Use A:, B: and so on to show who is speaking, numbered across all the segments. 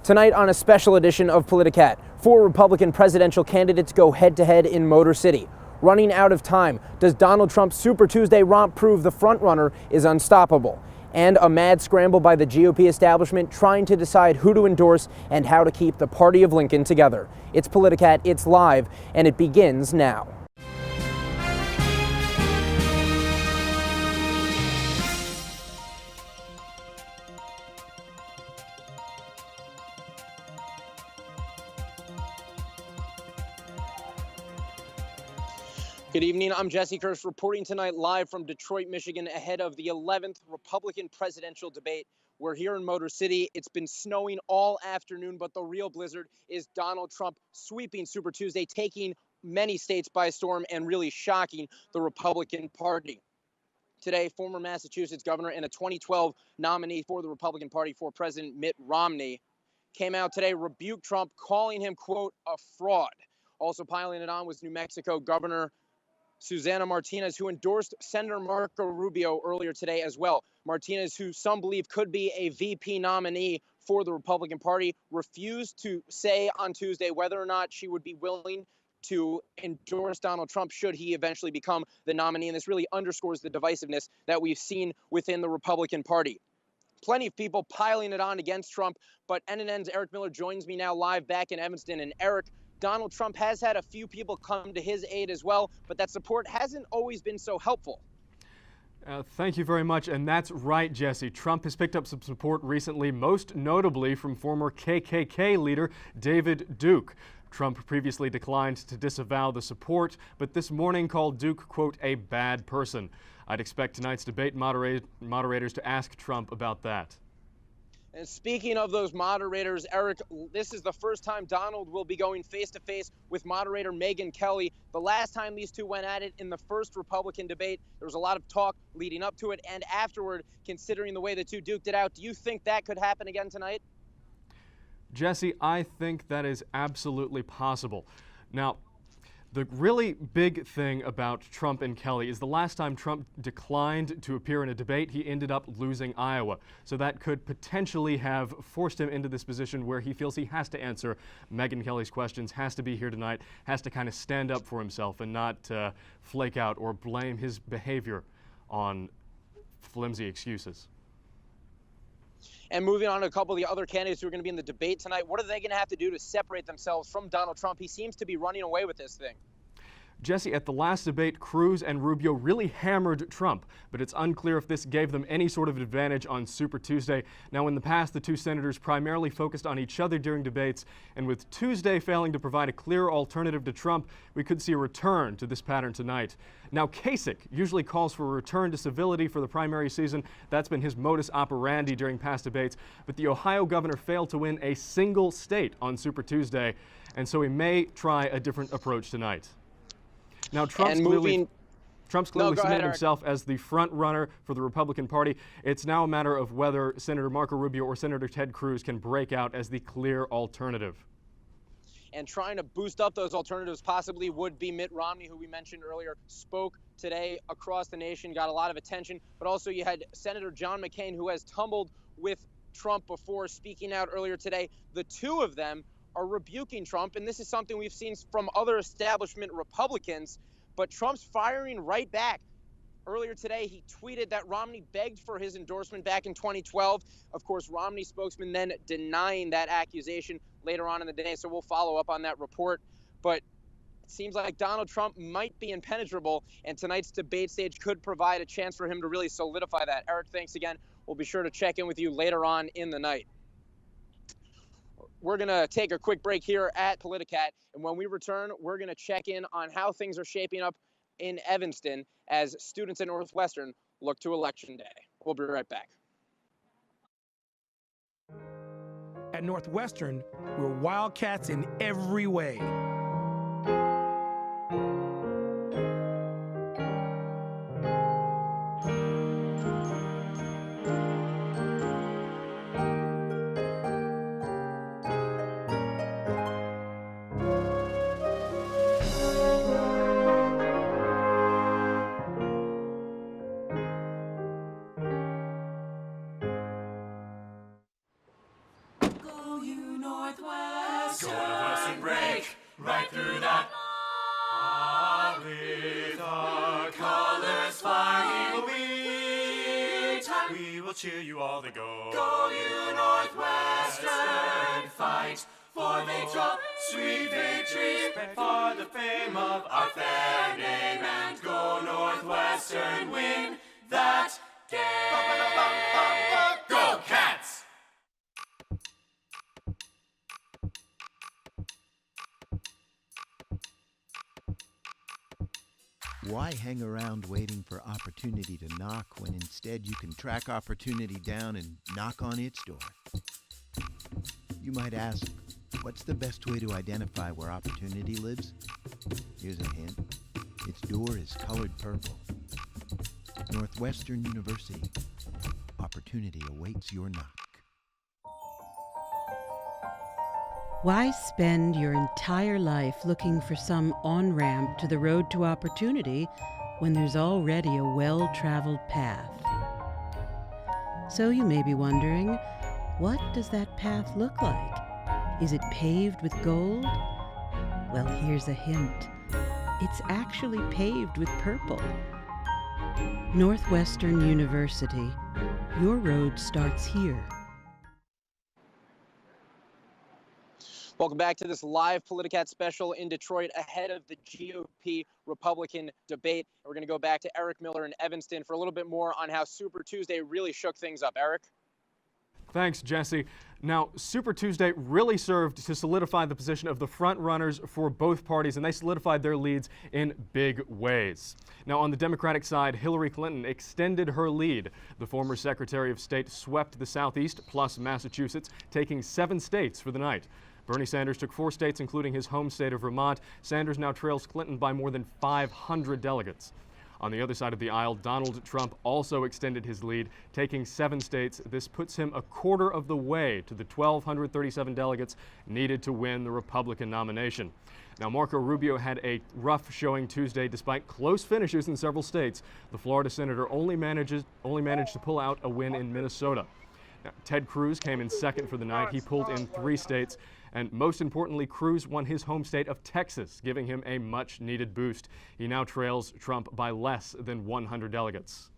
A: Tonight on a special edition of Politicat, 4 Republican presidential candidates go head-to-head in Motor City. Running out of time, does Donald Trump's Super Tuesday romp prove the frontrunner is unstoppable? And a mad scramble by the GOP establishment trying to decide who to endorse and how to keep the party of Lincoln together. It's Politicat, it's live, and it begins now. Good evening, I'm Jesse Kirsch reporting tonight live from Detroit, Michigan, ahead of the 11th Republican presidential debate. We're here in Motor City. It's been snowing all afternoon, but the real blizzard is Donald Trump sweeping Super Tuesday, taking many states by storm and really shocking the Republican Party. Today, former Massachusetts governor and a 2012 nominee for the Republican Party for President Mitt Romney came out today, rebuked Trump, calling him, quote, a fraud. Also piling it on was New Mexico Governor Susana Martinez, who endorsed Senator Marco Rubio earlier today as well. Martinez, who some believe could be a VP nominee for the Republican Party, refused to say on Tuesday whether or not she would be willing to endorse Donald Trump should he eventually become the nominee. And this really underscores the divisiveness that we've seen within the Republican Party. Plenty of people piling it on against Trump, but NNN's Eric Miller joins me now live back in Evanston. And Eric, Donald Trump has had a few people come to his aid as well, but that support hasn't always been so helpful.
B: Thank you very much, and that's right, Jesse. Trump has picked up some support recently, most notably from former KKK leader David Duke. Trump previously declined to disavow the support, but this morning called Duke, quote, a bad person. I'd expect tonight's debate moderators to ask Trump about that.
A: And speaking of those moderators, Eric, this is the first time Donald will be going face-to-face with moderator Megyn Kelly. The last time these two went at it in the first Republican debate, there was a lot of talk leading up to it and afterward, considering the way the two duked it out. Do you think that could happen again tonight?
B: Jesse, I think that is absolutely possible. Now, the really big thing about Trump and Kelly is the last time Trump declined to appear in a debate, he ended up losing Iowa. So that could potentially have forced him into this position where he feels he has to answer Megyn Kelly's questions, has to be here tonight, has to kind of stand up for himself and not flake out or blame his behavior on flimsy excuses.
A: And moving on to a couple of the other candidates who are going to be in the debate tonight, what are they going to have to do to separate themselves from Donald Trump? He seems to be running away with this thing.
B: Jesse, at the last debate, Cruz and Rubio really hammered Trump, but it's unclear if this gave them any sort of advantage on Super Tuesday. Now, in the past, the two senators primarily focused on each other during debates, and with Tuesday failing to provide a clear alternative to Trump, we could see a return to this pattern tonight. Now, Kasich usually calls for a return to civility for the primary season. That's been his modus operandi during past debates, but the Ohio governor failed to win a single state on Super Tuesday, and so he may try a different approach tonight. Now, Trump's clearly cemented himself as the front runner for the Republican Party. It's now a matter of whether Senator Marco Rubio or Senator Ted Cruz can break out as the clear alternative.
A: And trying to boost up those alternatives possibly would be Mitt Romney, who we mentioned earlier, spoke today across the nation, got a lot of attention. But also you had Senator John McCain, who has tumbled with Trump before, speaking out earlier today. The two of them are rebuking Trump, and this is something we've seen from other establishment Republicans, but Trump's firing right back. Earlier today, he tweeted that Romney begged for his endorsement back in 2012. Of course, Romney's spokesman then denying that accusation later on in the day, so we'll follow up on that report. But it seems like Donald Trump might be impenetrable, and tonight's debate stage could provide a chance for him to really solidify that. Eric, thanks again. We'll be sure to check in with you later on in the night. We're going to take a quick break here at Politicat, and when we return, we're going to check in on how things are shaping up in Evanston as students at Northwestern look to Election Day. We'll be right back.
C: At Northwestern, we're Wildcats in every way.
D: Northwestern. Go Northwestern, break right through that. With our colors flying, we will cheer you all to go. Go you Northwestern, fight for victory, sweet victory, for the fame of our fair name, and go Northwestern, win that game. Go Cats!
E: Why hang around waiting for opportunity to knock when instead you can track opportunity down and knock on its door? You might ask, what's the best way to identify where opportunity lives? Here's a hint. Its door is colored purple. Northwestern University. Opportunity awaits your knock.
F: Why spend your entire life looking for some on-ramp to the road to opportunity when there's already a well-traveled path? So you may be wondering, what does that path look like? Is it paved with gold? Well, here's a hint. It's actually paved with purple. Northwestern University. Your road starts here.
A: Welcome back to this live Politicat special in Detroit ahead of the GOP Republican debate. We're going to go back to Eric Miller in Evanston for a little bit more on how Super Tuesday really shook things up. Eric?
B: Thanks, Jesse. Now, Super Tuesday really served to solidify the position of the front runners for both parties, and they solidified their leads in big ways. Now, on the Democratic side, Hillary Clinton extended her lead. The former Secretary of State swept the Southeast plus Massachusetts, taking 7 states for the night. Bernie Sanders took 4 states, including his home state of Vermont. Sanders now trails Clinton by more than 500 delegates. On the other side of the aisle, Donald Trump also extended his lead, taking 7 states. This puts him a quarter of the way to the 1,237 delegates needed to win the Republican nomination. Now, Marco Rubio had a rough showing Tuesday despite close finishes in several states. The Florida senator only managed to pull out a win in Minnesota. Now, Ted Cruz came in second for the night. He pulled in 3 states. And most importantly, Cruz won his home state of Texas, giving him a much-needed boost. He now trails Trump by less than 100 delegates.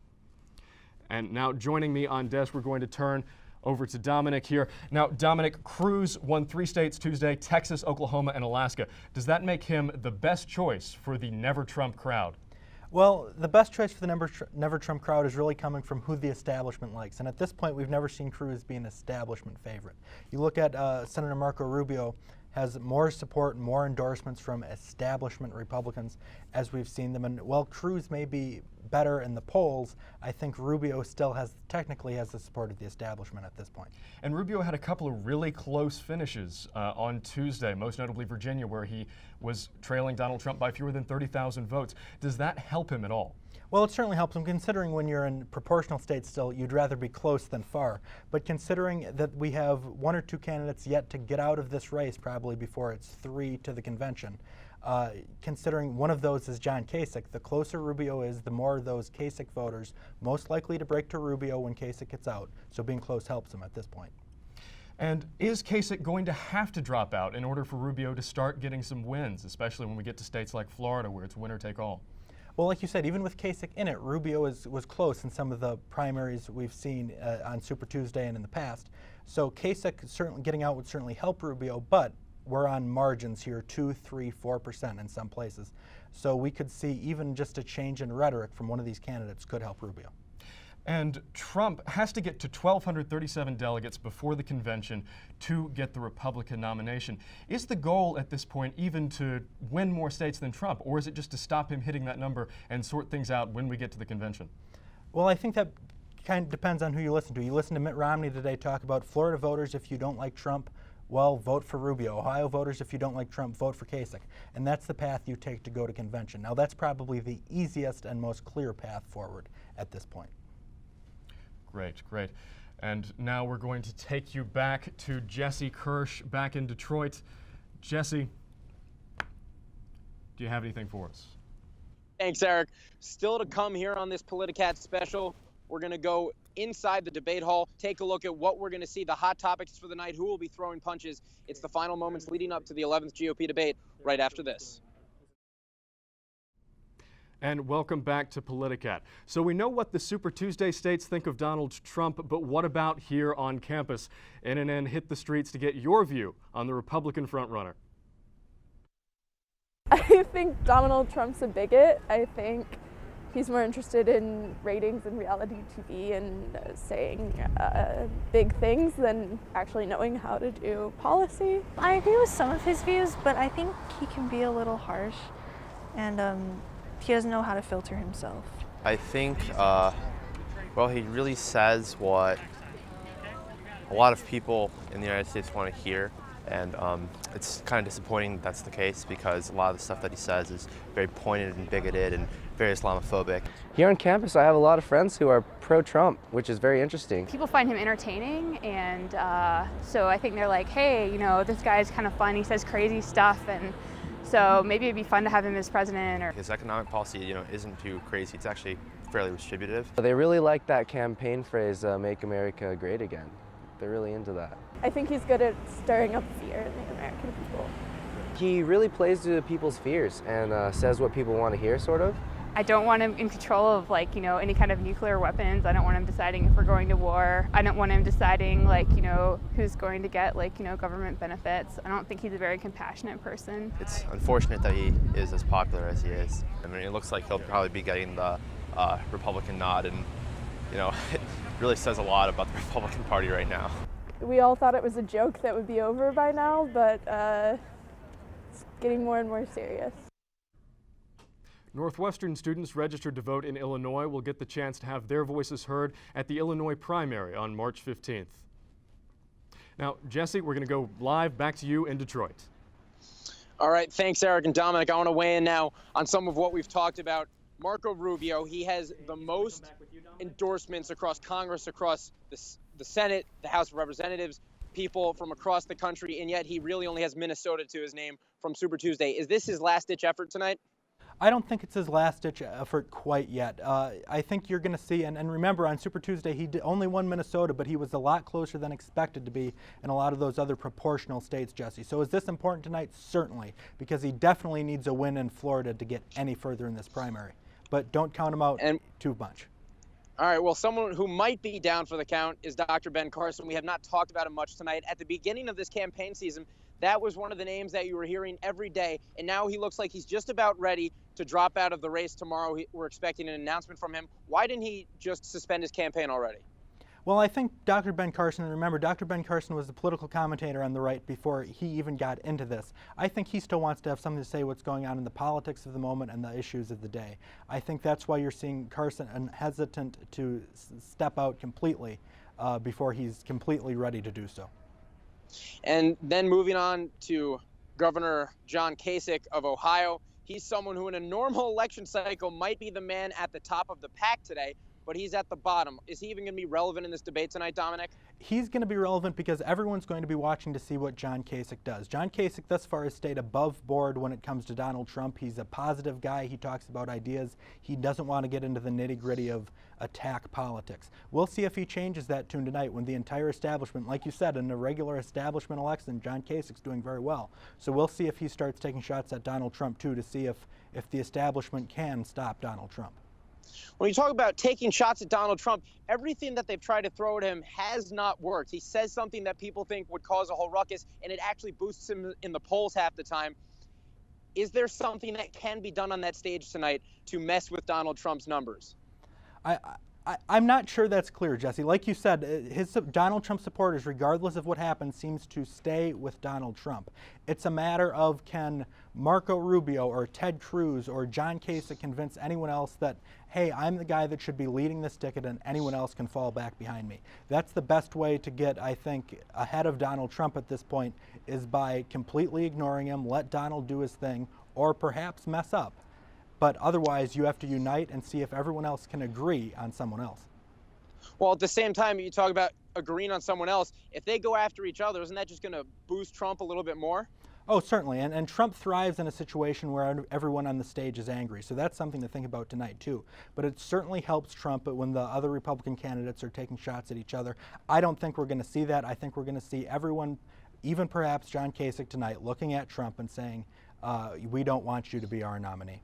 B: And now joining me on desk, we're going to turn over to Dominic here. Now, Dominic, Cruz won 3 states Tuesday, Texas, Oklahoma, and Alaska. Does that make him the best choice for the Never Trump crowd?
G: Well, the best choice for the Never Trump crowd is really coming from who the establishment likes. And at this point, we've never seen Cruz be an establishment favorite. You look at Senator Marco Rubio has more support and more endorsements from establishment Republicans as we've seen them. And while Cruz may be better in the polls, I think Rubio still technically has the support of the establishment at this point.
B: And Rubio had a couple of really close finishes on Tuesday, most notably Virginia, where he was trailing Donald Trump by fewer than 30,000 votes. Does that help him at all?
G: Well, it certainly helps him, considering when you're in proportional states still, you'd rather be close than far. But considering that we have 1 or 2 candidates yet to get out of this race, probably before it's 3 to the convention, considering one of those is John Kasich, the closer Rubio is, the more those Kasich voters most likely to break to Rubio when Kasich gets out. So being close helps him at this point.
B: And is Kasich going to have to drop out in order for Rubio to start getting some wins, especially when we get to states like Florida where it's winner take all?
G: Well, like you said, even with Kasich in it, Rubio was close in some of the primaries we've seen on Super Tuesday and in the past. So Kasich certainly getting out would certainly help Rubio, but we're on margins here, 2, 3, 4% in some places. So we could see even just a change in rhetoric from one of these candidates could help Rubio.
B: And Trump has to get to 1,237 delegates before the convention to get the Republican nomination. Is the goal at this point even to win more states than Trump, or is it just to stop him hitting that number and sort things out when we get to the convention?
G: Well, I think that kind of depends on who you listen to. You listen to Mitt Romney today talk about Florida voters, if you don't like Trump, well, vote for Rubio. Ohio voters, if you don't like Trump, vote for Kasich. And that's the path you take to go to convention. Now, that's probably the easiest and most clear path forward at this point.
B: Great, great. And now we're going to take you back to Jesse Kirsch back in Detroit. Jesse, do you have anything for us?
A: Thanks, Eric. Still to come here on this Politicat special, we're going to go inside the debate hall, take a look at what we're going to see, the hot topics for the night, who will be throwing punches. It's the final moments leading up to the 11th GOP debate right after this.
B: And welcome back to Politicat. So we know what the Super Tuesday states think of Donald Trump, but what about here on campus? NNN hit the streets to get your view on the Republican frontrunner.
H: I think Donald Trump's a bigot. I think he's more interested in ratings and reality TV and saying big things than actually knowing how to do policy.
I: I agree with some of his views, but I think he can be a little harsh, and he doesn't know how to filter himself.
J: I think, well, he really says what a lot of people in the United States want to hear, and it's kind of disappointing that's the case, because a lot of the stuff that he says is very pointed and bigoted and very Islamophobic.
K: Here on campus, I have a lot of friends who are pro-Trump, which is very interesting.
L: People find him entertaining, and so I think they're like, hey, you know, this guy's kind of fun, he says crazy stuff, and so maybe it'd be fun to have him as president. Or
J: his economic policy, you know, isn't too crazy. It's actually fairly distributive.
K: They really like that campaign phrase, "Make America Great Again." They're really into that.
H: I think he's good at stirring up fear in the American people.
K: He really plays to people's fears and says what people want to hear, sort of.
L: I don't want him in control of, like, you know, any kind of nuclear weapons. I don't want him deciding if we're going to war. I don't want him deciding, like, you know, who's going to get, like, you know, government benefits. I don't think he's a very compassionate person.
J: It's unfortunate that he is as popular as he is. I mean, it looks like he'll probably be getting the Republican nod, and, you know, it really says a lot about the Republican Party right now.
H: We all thought it was a joke that would be over by now, but it's getting more and more serious.
B: Northwestern students registered to vote in Illinois will get the chance to have their voices heard at the Illinois primary on March 15th. Now, Jesse, we're going to go live back to you in Detroit.
A: All right, thanks, Eric and Dominic. I want to weigh in now on some of what we've talked about. Marco Rubio, he has the most endorsements across Congress, across the Senate, the House of Representatives, people from across the country, and yet he really only has Minnesota to his name from Super Tuesday. Is this his last-ditch effort tonight?
G: I don't think it's his last-ditch effort quite yet. I think you're going to see, and remember, on Super Tuesday, he only won Minnesota, but he was a lot closer than expected to be in a lot of those other proportional states, Jesse. So is this important tonight? Certainly, because he definitely needs a win in Florida to get any further in this primary. But don't count him out too much.
A: All right, well, someone who might be down for the count is Dr. Ben Carson. We have not talked about him much tonight. At the beginning of this campaign season, that was one of the names that you were hearing every day, and now he looks like he's just about ready to drop out of the race tomorrow. We're expecting an announcement from him. Why didn't he just suspend his campaign already?
G: Well, I think Dr. Ben Carson, and remember, Dr. Ben Carson was the political commentator on the right before he even got into this. I think he still wants to have something to say what's going on in the politics of the moment and the issues of the day. I think that's why you're seeing Carson hesitant to step out completely before he's completely ready to do so.
A: And then moving on to Governor John Kasich of Ohio. He's someone who in a normal election cycle might be the man at the top of the pack today, but he's at the bottom. Is he even going to be relevant in this debate tonight, Dominic?
G: He's going to be relevant because everyone's going to be watching to see what John Kasich does. John Kasich thus far has stayed above board when it comes to Donald Trump. He's a positive guy. He talks about ideas. He doesn't want to get into the nitty-gritty of attack politics. We'll see if he changes that tune tonight when the entire establishment, like you said, in a regular establishment election, John Kasich's doing very well. So we'll see if he starts taking shots at Donald Trump too, to see if the establishment can stop Donald Trump.
A: When you talk about taking shots at Donald Trump, everything that they've tried to throw at him has not worked. He says something that people think would cause a whole ruckus, and it actually boosts him in the polls half the time. Is there something that can be done on that stage tonight to mess with Donald Trump's numbers?
G: I'm not sure that's clear, Jesse. Like you said, Donald Trump supporters, regardless of what happens, seems to stay with Donald Trump. It's a matter of, can Marco Rubio or Ted Cruz or John Kasich convince anyone else that, hey, I'm the guy that should be leading this ticket and anyone else can fall back behind me. That's the best way to get, I think, ahead of Donald Trump at this point, is by completely ignoring him, let Donald do his thing, or perhaps mess up. But otherwise, you have to unite and see if everyone else can agree on someone else.
A: Well, at the same time, you talk about agreeing on someone else, if they go after each other, isn't that just going to boost Trump a little bit more?
G: Oh, certainly. And Trump thrives in a situation where everyone on the stage is angry. So that's something to think about tonight, too. But it certainly helps Trump when the other Republican candidates are taking shots at each other. I don't think we're going to see that. I think we're going to see everyone, even perhaps John Kasich tonight, looking at Trump and saying, we don't want you to be our nominee.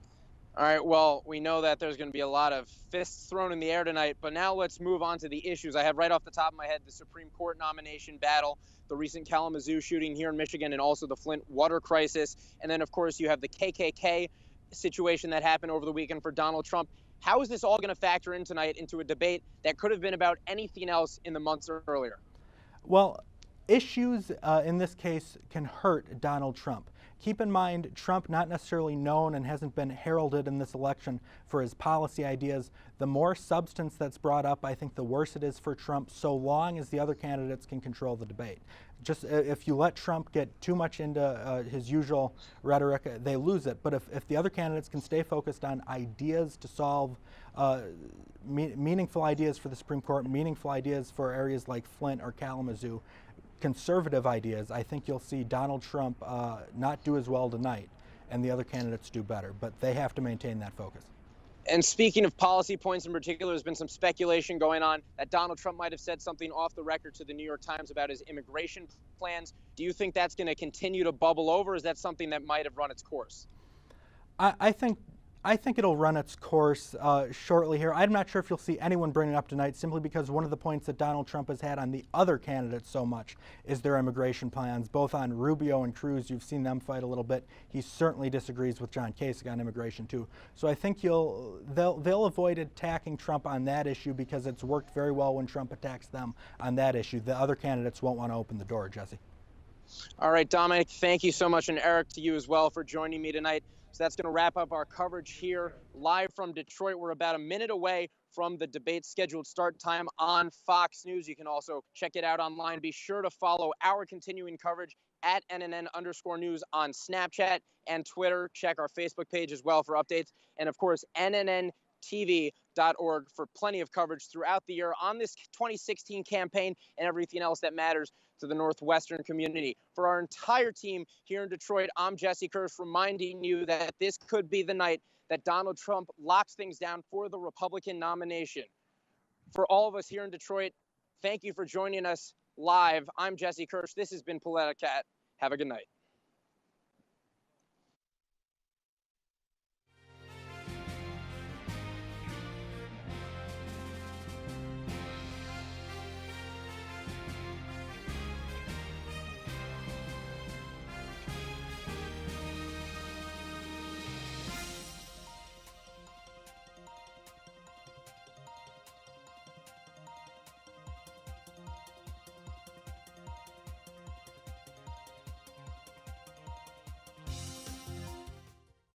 A: All right, well, we know that there's going to be a lot of fists thrown in the air tonight, but now let's move on to the issues. I have right off the top of my head the Supreme Court nomination battle, the recent Kalamazoo shooting here in Michigan, and also the Flint water crisis. And then, of course, you have the KKK situation that happened over the weekend for Donald Trump. How is this all going to factor in tonight into a debate that could have been about anything else in the months earlier?
G: Well, issues in this case can hurt Donald Trump. Keep in mind, Trump not necessarily known and hasn't been heralded in this election for his policy ideas. The more substance that's brought up, I think the worse it is for Trump, so long as the other candidates can control the debate. Just if you let Trump get too much into his usual rhetoric, they lose it. But if the other candidates can stay focused on ideas to solve meaningful ideas for the Supreme Court, meaningful ideas for areas like Flint or Kalamazoo, conservative ideas, I think you'll see Donald Trump not do as well tonight and the other candidates do better, but they have to maintain that focus.
A: And speaking of policy points in particular, there's been some speculation going on that Donald Trump might have said something off the record to the New York Times about his immigration plans. Do you think that's going to continue to bubble over? Or is that something that might have run its course?
G: I think it'll run its course shortly here. I'm not sure if you'll see anyone bring it up tonight, simply because one of the points that Donald Trump has had on the other candidates so much is their immigration plans, both on Rubio and Cruz. You've seen them fight a little bit. He certainly disagrees with John Kasich on immigration too. So I think they'll avoid attacking Trump on that issue because it's worked very well when Trump attacks them on that issue. The other candidates won't want to open the door, Jesse.
A: All right, Dominic, thank you so much, and Eric, to you as well for joining me tonight. So that's going to wrap up our coverage here live from Detroit. We're about a minute away from the debate scheduled start time on Fox News. You can also check it out online. Be sure to follow our continuing coverage at NNN_news on Snapchat and Twitter. Check our Facebook page as well for updates. And of course, NNNTV.org for plenty of coverage throughout the year on this 2016 campaign and everything else that matters to the Northwestern community. For our entire team here in Detroit, I'm Jesse Kirsch, reminding you that this could be the night that Donald Trump locks things down for the Republican nomination. For all of us here in Detroit, thank you for joining us live. I'm Jesse Kirsch. This has been Politicat. Have a good night.